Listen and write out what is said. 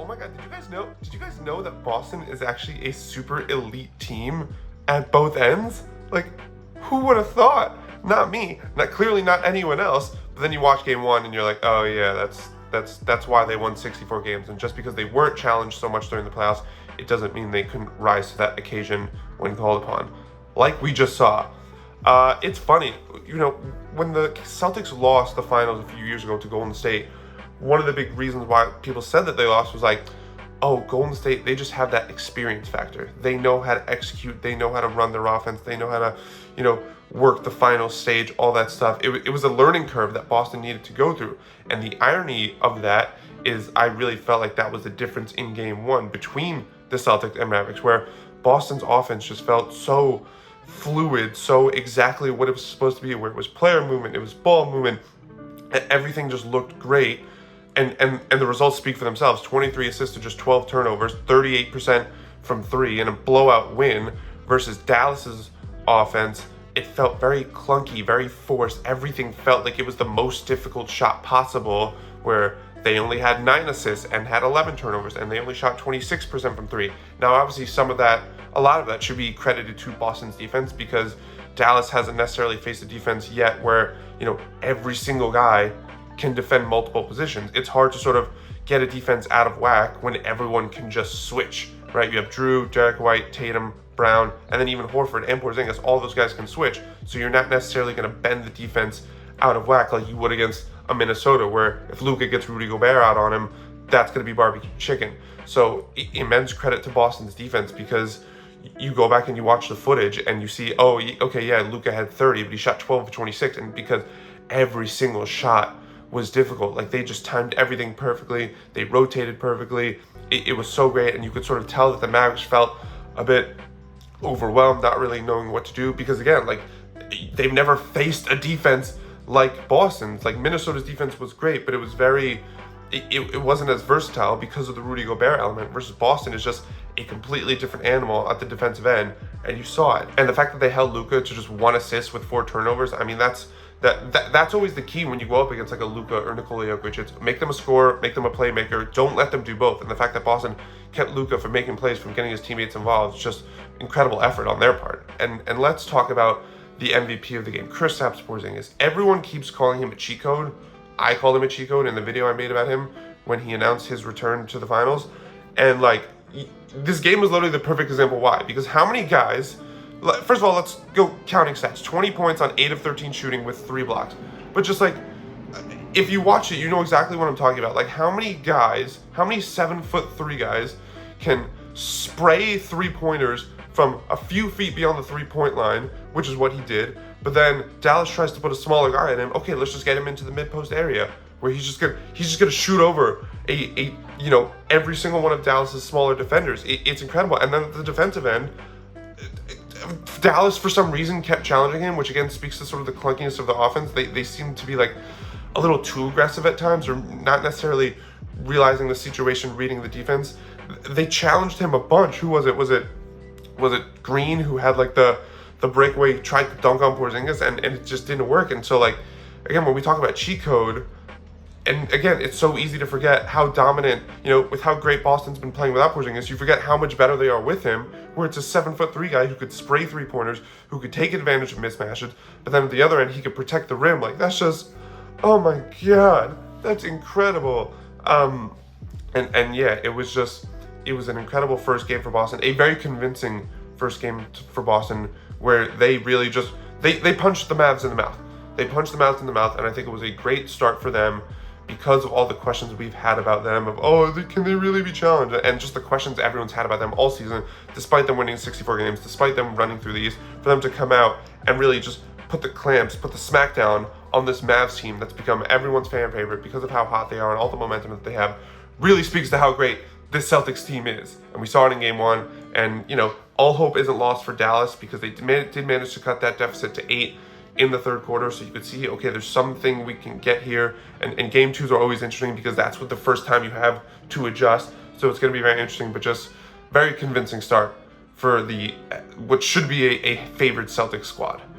Oh my God, did you guys know that Boston is actually a super elite team at both ends? Like, who would have thought? Not me, clearly not anyone else. But then you watch game one and you're like, oh yeah, that's why they won 64 games. And just because they weren't challenged so much during the playoffs, it doesn't mean they couldn't rise to that occasion when called upon. Like we just saw. It's funny, when the Celtics lost the finals a few years ago to Golden State, one of the big reasons why people said that they lost was like, oh, Golden State, they just have that experience factor. They know how to execute. They know how to run their offense. They know how to, work the final stage, all that stuff. It was a learning curve that Boston needed to go through. And the irony of that is I really felt like that was the difference in game one between the Celtics and Mavericks, where Boston's offense just felt so fluid, so exactly what it was supposed to be, where it was player movement, it was ball movement, and everything just looked great. And the results speak for themselves. 23 assists to just 12 turnovers, 38% from three, and a blowout win versus Dallas's offense. It felt very clunky, very forced. Everything felt like it was the most difficult shot possible, where they only had 9 assists and had 11 turnovers, and they only shot 26% from three. Now, obviously, a lot of that should be credited to Boston's defense, because Dallas hasn't necessarily faced a defense yet where, every single guy can defend multiple positions. It's hard to sort of get a defense out of whack when everyone can just switch, right? You have Drew, Derek White, Tatum, Brown, and then even Horford and Porzingis. All those guys can switch, so you're not necessarily going to bend the defense out of whack like you would against a Minnesota, where if Luka gets Rudy Gobert out on him, that's going to be barbecue chicken. So immense credit to Boston's defense, because you go back and you watch the footage and you see, oh, okay, yeah, Luka had 30, but he shot 12 of 26, and because every single shot was difficult. Like, they just timed everything perfectly. They rotated perfectly. It was so great, and you could sort of tell that the Mavericks felt a bit overwhelmed, not really knowing what to do, because again, like, they've never faced a defense like Boston's. Like, Minnesota's defense was great, but it was it wasn't as versatile because of the Rudy Gobert element, versus Boston is just a completely different animal at the defensive end, and you saw it. And the fact that they held Luka to just 1 assist with 4 turnovers, I mean, that's always the key when you go up against like a Luka or Nikola Jokic. It's make them a scorer, make them a playmaker. Don't let them do both. And the fact that Boston kept Luka from making plays, from getting his teammates involved, is just incredible effort on their part. And let's talk about the MVP of the game, Kristaps Porzingis. Everyone keeps calling him a cheat code. I called him a cheat code in the video I made about him when he announced his return to the finals. And like, this game was literally the perfect example why. Because how many guys, first of all, let's go counting stats. 20 points on 8 of 13 shooting with 3 blocks. But just like, if you watch it, you know exactly what I'm talking about. Like, how many 7'3" guys can spray 3-pointers from a few feet beyond the 3-point line, which is what he did. But then Dallas tries to put a smaller guy in him. Okay, let's just get him into the mid-post area, where he's just gonna shoot over every single one of Dallas's smaller defenders. It's incredible. And then at the defensive end, Dallas for some reason kept challenging him, which again speaks to sort of the clunkiness of the offense. They seem to be like a little too aggressive at times, or not necessarily realizing the situation, reading the defense. They challenged him a bunch. Who was it? Was it Green, who had like the breakaway, tried to dunk on Porzingis, and it just didn't work. And so, like, again, when we talk about cheat code, and again, it's so easy to forget how dominant, with how great Boston's been playing without Porzingis, you forget how much better they are with him, where it's a 7'3" guy who could spray 3-pointers, who could take advantage of mismatches, but then at the other end, he could protect the rim. Like, that's just, oh my God, that's incredible. And yeah, it was an incredible first game for Boston, a very convincing first game for Boston, where they really just, they punched the Mavs in the mouth. They punched the Mavs in the mouth, and I think it was a great start for them, because of all the questions we've had about them of, can they really be challenged? And just the questions everyone's had about them all season, despite them winning 64 games, despite them running through these, for them to come out and really just put the smackdown on this Mavs team that's become everyone's fan favorite because of how hot they are and all the momentum that they have, really speaks to how great this Celtics team is. And we saw it in game one, and all hope isn't lost for Dallas, because they did manage to cut that deficit to 8 in the third quarter, so you could see, okay, there's something we can get here. And game twos are always interesting, because that's what the first time you have to adjust. So it's going to be very interesting, but just very convincing start for what should be a favored Celtics squad.